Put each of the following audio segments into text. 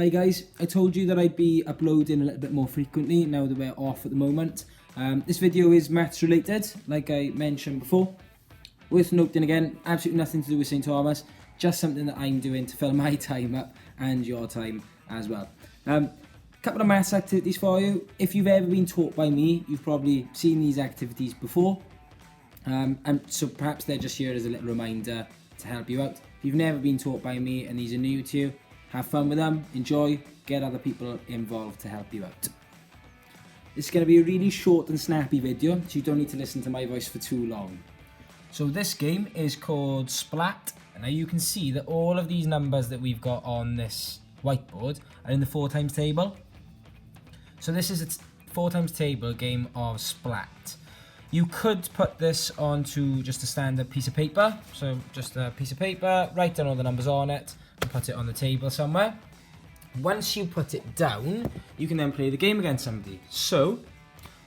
Hi guys, I told you that I'd be uploading a little bit more frequently now that we're off at the moment. This video is maths related, like I mentioned before. Worth noting again, absolutely nothing to do with St Thomas, just something that I'm doing to fill my time up and your time as well. Couple of maths activities for you. If you've ever been taught by me, you've probably seen these activities before. And so perhaps they're just here as a little reminder to help you out. If you've never been taught by me and these are new to you, have fun with them, enjoy, get other people involved to help you out. It's going to be a really short and snappy video, so you don't need to listen to my voice for too long. So this game is called Splat, and now you can see that all of these numbers that we've got on this whiteboard are in the 4 times table. So this is a 4 times table game of Splat. You could put this onto just a standard piece of paper, so just a piece of paper, write down all the numbers on it, and put it on the table somewhere. Once you put it down, you can then play the game against somebody. So,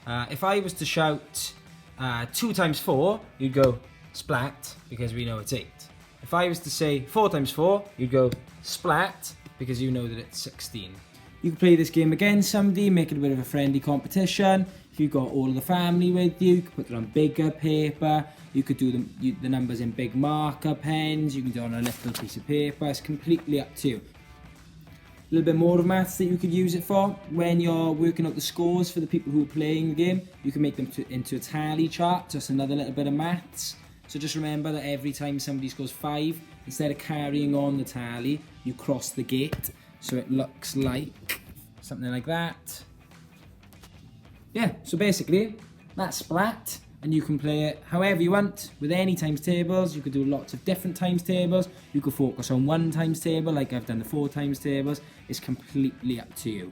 if I was to shout 2 times 4, you'd go splat, because we know it's 8. If I was to say 4 times 4, you'd go splat, because you know that it's 16. You can play this game against somebody, make it a bit of a friendly competition. If you've got all of the family with you, you can put it on bigger paper. You could do the numbers in big marker pens. You can do it on a little piece of paper. It's completely up to you. A little bit more of maths that you could use it for. When you're working out the scores for the people who are playing the game, you can make them into a tally chart. Just another little bit of maths. So just remember that every time somebody scores 5, instead of carrying on the tally, you cross the gate. So it looks like something like that. Yeah, so basically, that's Splat, and you can play it however you want, with any times tables. You could do lots of different times tables. You could focus on 1 times table, like I've done the 4 times tables. It's completely up to you.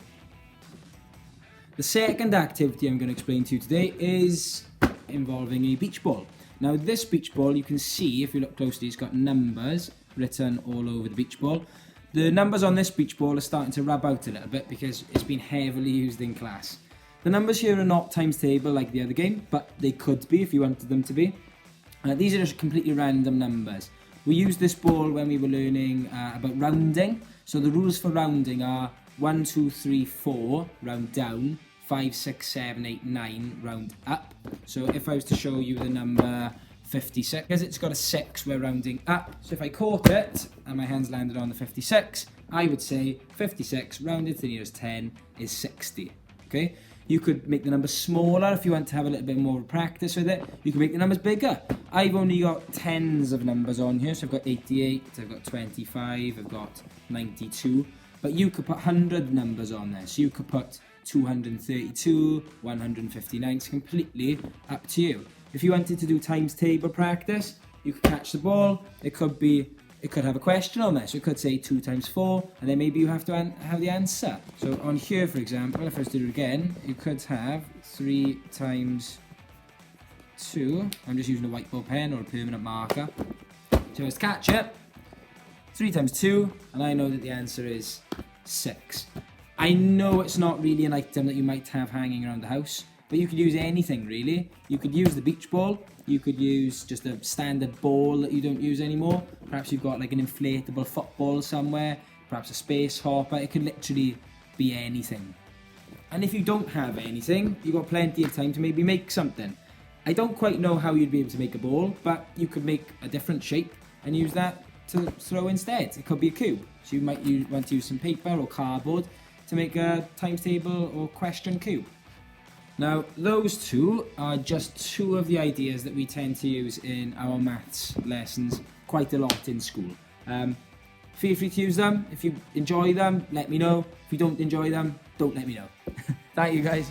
The second activity I'm going to explain to you today is involving a beach ball. Now this beach ball, you can see, if you look closely, it's got numbers written all over the beach ball. The numbers on this beach ball are starting to rub out a little bit because it's been heavily used in class. The numbers here are not times table like the other game, but they could be if you wanted them to be. These are just completely random numbers. We used this ball when we were learning about rounding. So the rules for rounding are 1, 2, 3, 4, round down, 5, 6, 7, 8, 9, round up. So if I was to show you the number 56, because it's got a 6, we're rounding up. So if I caught it and my hands landed on the 56, I would say 56 rounded to the nearest 10 is 60. Okay? You could make the numbers smaller if you want to have a little bit more practice with it. You can make the numbers bigger. I've only got tens of numbers on here, so I've got 88, I've got 25, I've got 92. But you could put 100 numbers on there. So you could put 232, 159. It's completely up to you. If you wanted to do times table practice, you could catch the ball. It could have a question on there, so it could say 2 times 4, and then maybe you have to have the answer. So on here, for example, if I was to do it again, you could have 3 times 2. I'm just using a whiteboard pen or a permanent marker. So let's catch it. 3 times 2, and I know that the answer is 6. I know it's not really an item that you might have hanging around the house, but you could use anything really. You could use the beach ball. You could use just a standard ball that you don't use anymore. Perhaps you've got like an inflatable football somewhere, perhaps a space hopper. It could literally be anything. And if you don't have anything, you've got plenty of time to maybe make something. I don't quite know how you'd be able to make a ball, but you could make a different shape and use that to throw instead. It could be a cube. So you might want to use some paper or cardboard to make a times table or question cube. Now, those two are just 2 of the ideas that we tend to use in our maths lessons quite a lot in school. Feel free to use them. If you enjoy them, let me know. If you don't enjoy them, don't let me know. Thank you, guys.